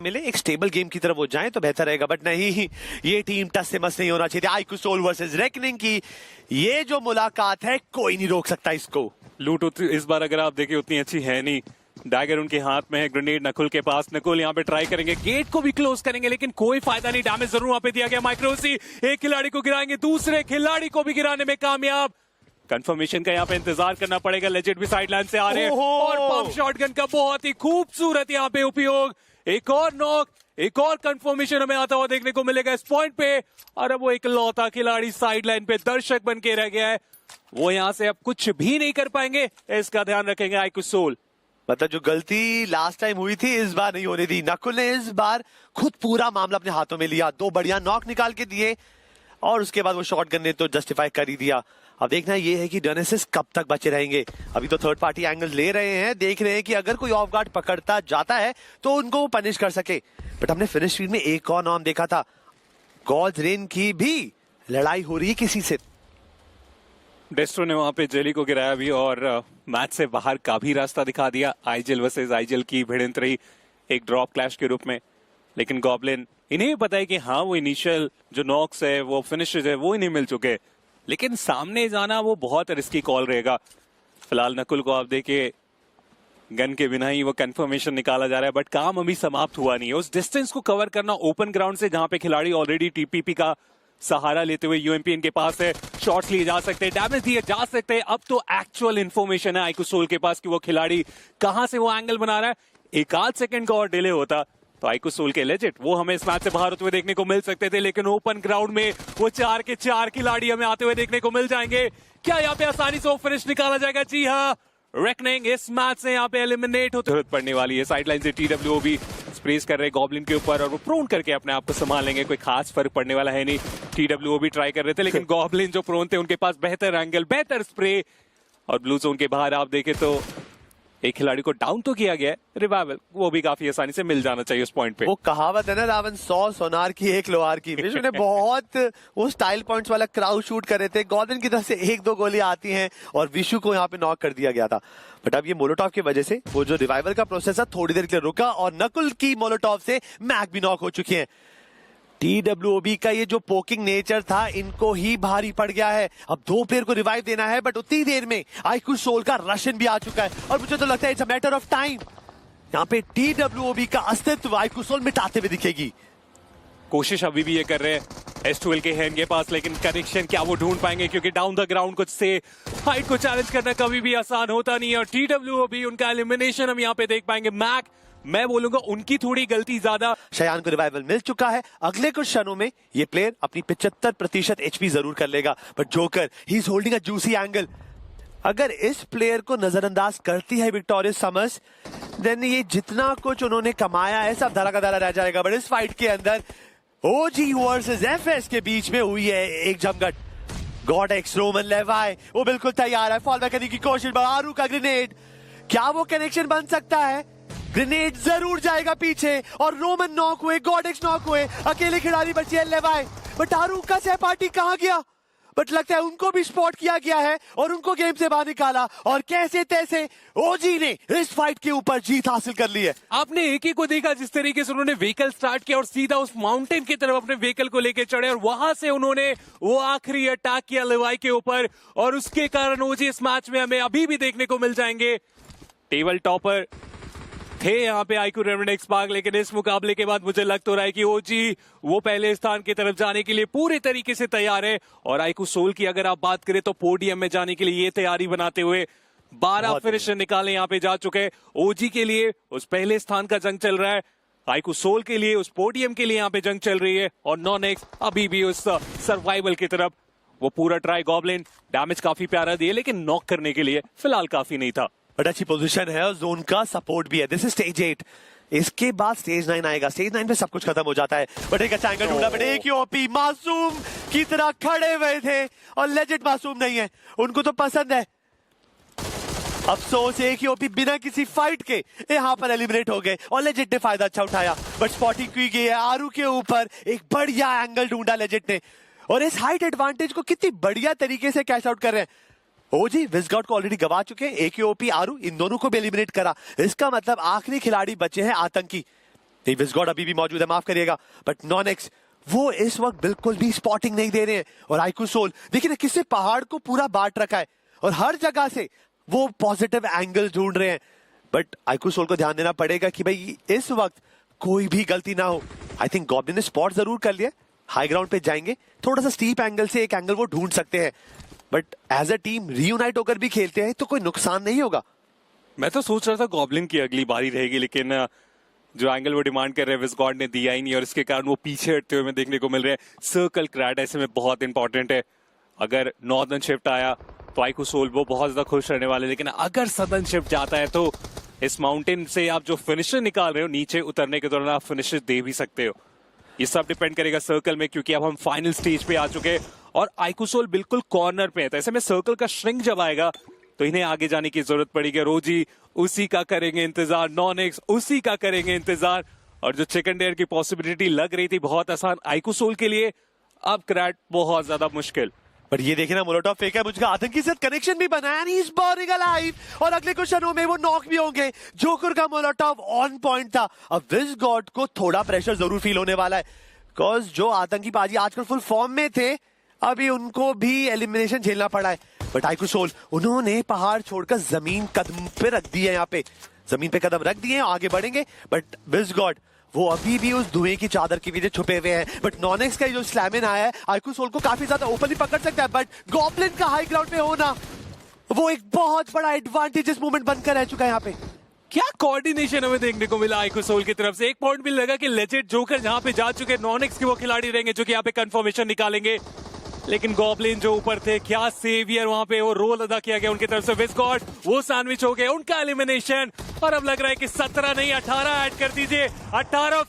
मिले एक stable game की तरफ वो जाएं तो बेहतर रहेगा, बट नहीं, ये टीम टस से मस नहीं होना चाहिए। आईक्यू सोल वर्सेस रेकनिंग की ये जो मुलाकात है, कोई नहीं रोक सकता इसको। लूट इस बार अगर आप देखें उतनी अच्छी है नहीं। डैगर उनके हाथ में है, ग्रेनेड नकुल के पास। नकुल यहाँ पे ट्राई करेंगे, गेट को भी क्लोज करेंगे, लेकिन कोई फायदा नहीं। डैमेज जरूर वहां पे दिया गया। माइक्रोसी एक खिलाड़ी को गिराएंगे, दूसरे खिलाड़ी को भी गिराने में कामयाब। कंफर्मेशन का यहाँ पे इंतजार करना पड़ेगा। लेजेंड भी साइडलाइन से आ रहे हैं और पंप शॉटगन का बहुत ही खूबसूरत यहाँ पे उपयोग। एक और नॉक, एक और कंफर्मेशन हमें आता हुआ देखने को मिलेगा इस पॉइंट पे। और अब वो एक लौता खिलाड़ी साइडलाइन पे दर्शक बन के रह गया है। वो यहाँ से अब कुछ भी नहीं कर पाएंगे, इसका ध्यान रखेंगे आईक्यू सोल। मतलब जो गलती लास्ट टाइम हुई थी इस बार नहीं होने दी। नकुल ने इस बार खुद पूरा मामला अपने हाथों में लिया, 2 बढ़िया नॉक निकाल के दिए और उसके बाद वो शॉटगन ने तो जस्टिफाई कर ही दिया। अब देखना ये है कि डेनेसिस कब तक बचे रहेंगे। अभी तो थर्ड पार्टी एंगल ले रहे हैं, देख रहे हैं कि अगर कोई ऑफ गार्ड पकड़ता जाता है तो उनको पनिश कर सके। बट हमने फिनिश फील्ड में एक और नाम देखा था, गॉड्स रेन की भी लड़ाई हो रही है किसी से। डेस्ट्रो ने वहां पे जेली को गिराया भी और मैच से बाहर का भी रास्ता दिखा दिया। आईजेल वर्सेस आईजेल की भिड़ंत रही एक ड्रॉप क्लैश के रूप में, लेकिन गॉब्लिन इन्हें भी पता है कि हाँ वो इनिशियल जो नॉक्स है, वो फिनिशेस है, वो इन्हें मिल चुके, लेकिन सामने जाना वो बहुत रिस्की कॉल रहेगा। फिलहाल नकुल को आप देखिए गन के बिना ही वो कंफर्मेशन निकाला जा रहा है, बट काम अभी समाप्त हुआ नहीं है। उस डिस्टेंस को कवर करना ओपन ग्राउंड से, जहां पे खिलाड़ी ऑलरेडी टीपीपी का सहारा लेते हुए यूएमपी इनके पास है, शॉट्स लिए जा सकते हैं, डैमेज दिए जा सकते हैं। अब तो एक्चुअल इन्फॉर्मेशन है आईक्यू सोल के पास कि वो खिलाड़ी कहां से वो एंगल बना रहा है। एक आध सेकंड का और डिले होता तो आईक्यू सोल के लेजेंड वो हमें इस मैच से बाहर होते हुए देखने को मिल सकते थे, लेकिन ओपन ग्राउंड में वो 4 के 4 खिलाड़ी हमें आते हुए देखने को मिल जाएंगे। क्या यहाँ पे आसानी से वो फिनिश निकाला जाएगा? जी हाँ, रेकनिंग इस मैच से यहाँ पे एलिमिनेट होते पड़ने वाली है। साइडलाइन से टीडब्ल्यूओबी स्प्रेस कर रहे गॉब्लिन के ऊपर और वो प्रोन करके अपने आप को संभाल लेंगे, कोई खास फर्क पड़ने वाला है नहीं। टीडब्ल्यूओबी ट्राई कर रहे थे, लेकिन गॉब्लिन जो प्रोन थे उनके पास बेहतर एंगल, बेहतर स्प्रे। और ब्लू जोन के बाहर आप देखें तो एक खिलाड़ी को डाउन तो किया गया है, रिवाइवल वो भी काफी आसानी से मिल जाना चाहिए उस पॉइंट पे। वो कहावत है ना, रावण 100 सोनार की 1 लोहार की। विश्व ने बहुत वो स्टाइल पॉइंट्स वाला क्राउड शूट कर रहे थे, गॉब्लिन की तरफ से 1-2 गोलियां आती हैं और विशु को यहाँ पे नॉक कर दिया गया था। बट अब ये मोलोटॉव की वजह से वो जो रिवाइवल का प्रोसेस है थोड़ी देर के लिए रुका और नकुल की मोलोटॉव से मैक भी नॉक हो चुकी है। टीडब्ल्यूओबी का ये जो पोकिंग नेचर था इनको ही भारी पड़ गया है। अब 2 प्लेयर को रिवाइव देना है, बट उतनी देर में आईक्यू सोल का रशन भी आ चुका है और मुझे तो लगता है it's a matter of time. यहाँ पे टीडब्ल्यूओबी का अस्तित्व आईक्यू सोल मिटाते हुए दिखेगी। कोशिश अभी भी ये कर रहे हैं S12 के हैं इनके पास, लेकिन कनेक्शन क्या वो ढूंढ पाएंगे? क्योंकि डाउन द ग्राउंड कुछ से हाइट को चैलेंज करना कभी भी आसान होता नहीं है। और टीडब्ल्यूओबी उनका एलिमिनेशन हम यहाँ पे देख पाएंगे। मैक, मैं बोलूंगा उनकी थोड़ी गलती ज्यादा। शयान को रिवाइवल मिल चुका है, अगले कुछ क्षणों में ये प्लेयर अपनी 75% एचपी जरूर कर लेगा। But joker he is holding a juicy angle. अगर इस प्लेयर को नजरअंदाज करती है विक्टोरियस समर्स, देन ये जितना कुछ उन्होंने कमाया है सब धरा का धरा रह जाएगा। बट इस फाइट के अंदर ओजी वर्सेस एफएस के बीच में हुई है एक जमघट। गॉड एक्स रोमन लेवाई वो बिल्कुल तैयार है, फॉल बैक करने की कोशिश। आरू का ग्रेनेड, क्या वो कनेक्शन बन सकता है? ग्रेनेड जरूर जाएगा पीछे और रोमन नॉक हुए, गॉड एक्स नॉक हुए, अकेले खिलाड़ी बचे है लेवाई। बट आरू का सहपाठी कहां गया? बट लगता है उनको भी स्पॉट किया गया है और उनको गेम से बाहर निकाला और कैसे तैसे ओजी ने इस फाइट के ऊपर जीत हासिल कर ली है। आपने एक ही को देखा जिस तरीके से उन्होंने व्हीकल स्टार्ट किया और सीधा उस माउंटेन की तरफ अपने व्हीकल को लेकर चढ़े और वहां से उन्होंने वो आखिरी अटैक किया लेवाई के ऊपर और उसके कारण ओजी इस मैच में हमें अभी भी देखने को मिल जाएंगे। टेबल टॉपर थे यहाँ पे आईक्यू रेवनेक्स पार्क, लेकिन इस मुकाबले के बाद मुझे लग तो रहा है कि ओजी वो पहले स्थान की तरफ जाने के लिए पूरे तरीके से तैयार है। और आईक्यू सोल की अगर आप बात करें तो पोडियम में जाने के लिए ये तैयारी बनाते हुए 12 फिनिशर निकाले यहाँ पे जा चुके हैं। ओजी के लिए उस पहले स्थान का जंग चल रहा है, आईक्यू सोल के लिए उस पोडियम के लिए यहाँ पे जंग चल रही है और नॉनेक्स अभी भी उस सर्वाइवल की तरफ। वो पूरा ट्राई गॉब्लिन डैमेज काफी प्यारा दिए, लेकिन नॉक करने के लिए फिलहाल काफी नहीं था। बट अच्छी पोजीशन है और जोन का सपोर्ट भी है। दिस इज स्टेज 8, इसके बाद स्टेज 9 आएगा। स्टेज 9 पे सब कुछ खत्म हो जाता है। बट एक अच्छा एंगल ढूंढा, बट एक ही ओपी मासूम की तरह खड़े हुए थे और लेजेंड मासूम नहीं है, उनको तो पसंद है। अफसोस एक ही ओपी बिना किसी फाइट के यहाँ पर एलिमिनेट हो गए और लेजेंड ने फायदा अच्छा उठाया। बट स्पॉटिंग की गई है आरू के ऊपर, एक बढ़िया एंगल ढूंढा लेजेंड ने और इस हाइट एडवांटेज को कितनी बढ़िया तरीके से कैश आउट कर रहे हैं। ओजी विजगार्ड को ऑलरेडी गवा चुके हैं, एकेओपी आरू इन दोनों को भी एलिमिनेट करा। इसका मतलब आखिरी खिलाड़ी बचे हैं आतंकी। नहीं, विज़गॉड अभी भी मौजूद है, माफ करिएगा, बट नॉनेक्स वो इस वक्त बिल्कुल भी स्पॉटिंग नहीं दे रहे हैं। और आइकू सोल देखिए ना, किससे पहाड़ को पूरा बांट रखा है और हर जगह से वो पॉजिटिव एंगल ढूंढ रहे हैं। बट आइकू सोल को ध्यान देना पड़ेगा कि भाई इस वक्त कोई भी गलती ना हो। आई थिंक गॉब्लिन ने स्पॉट जरूर कर लिया, हाई ग्राउंड पे जाएंगे, थोड़ा सा स्टीप एंगल से एक एंगल वो ढूंढ सकते हैं, but as a team reunite होकर भी खेलते हैं तो कोई नुकसान नहीं होगा। मैं तो सोच रहा था गॉब्लिन की अगली बारी रहेगी, लेकिन जो एंगल वो डिमांड कर रहे हैं विज़गॉड ने दिया ही नहीं, और इसके कारण वो पीछे हटते हुए हमें देखने को मिल रहे हैं। सर्कल क्रैड ऐसे में बहुत इंपॉर्टेंट है। अगर नॉर्दर्न शिफ्ट आया तो आइकू सोल वो बहुत ज्यादा खुश रहने वाले, लेकिन अगर सदर्न शिफ्ट जाता है तो इस माउंटेन से आप जो फिनिशर निकाल रहे हो नीचे उतरने के दौरान आप फिनिशर दे भी सकते हो। ये सब डिपेंड करेगा सर्कल में, क्योंकि अब हम फाइनल स्टेज पे आ चुके हैं और आइकू सोल बिल्कुल कॉर्नर पे है। तो ऐसे में सर्कल का श्रिंक जब आएगा तो इन्हें आगे जाने की जरूरत पड़ेगी। रोजी उसी का करेंगे इंतजार, नॉनेक्स उसी का करेंगे इंतजार, और जो चिकन डेयर की पॉसिबिलिटी लग रही थी बहुत आसान आइकू सोल के लिए, अब क्रैट बहुत ज्यादा मुश्किल। पर ये देखना, मोलोटॉव फेंक है, मुझका आतंकी से कनेक्शन भी बनाया नहीं, इस बर्निंग अलाइव, और अगले कुछ क्षणों में वो नॉक भी होंगे। जोकर का मोलोटॉव ऑन पॉइंट था। अब विज़गॉड को थोड़ा प्रेशर जरूर फील होने वाला है, बिकॉज जो आतंकी बाजी आजकल फुल फॉर्म में थे, अभी उनको भी एलिमिनेशन झेलना पड़ा है। बट आइकू सोल उन्होंने पहाड़ छोड़कर जमीन कदम पे रख दी है, यहाँ पे जमीन पे कदम रख दिए, आगे बढ़ेंगे। बट विज़गॉड वो अभी भी उस धुएं की चादर के पीछे छुपे हुए हैं। बट नॉनेक्स का जो स्लैमिन आया है आइकू सोल को काफी ज्यादा ओपनली पकड़ सकता है, बट गॉब्लिन का हाई ग्राउंड पे होना वो एक बहुत बड़ा एडवांटेजेस मोमेंट बनकर रह चुका है यहाँ पे। क्या कोऑर्डिनेशन हमें देखने को मिला आइकू सोल की तरफ से। एक पॉइंट भी लगा कि लेजेंड जोकर जहां पे जा चुके नॉनेक्स के वो खिलाड़ी रहेंगे जो कि यहाँ पे कंफर्मेशन निकालेंगे, लेकिन गॉब्लिन जो ऊपर थे, क्या सेवियर वहां पे वो रोल अदा किया गया उनकी तरफ से। विज़गॉड वो सैंडविच हो गए, उनका एलिमिनेशन, और अब लग रहा है कि 17 नहीं 18 ऐड कर दीजिए, 18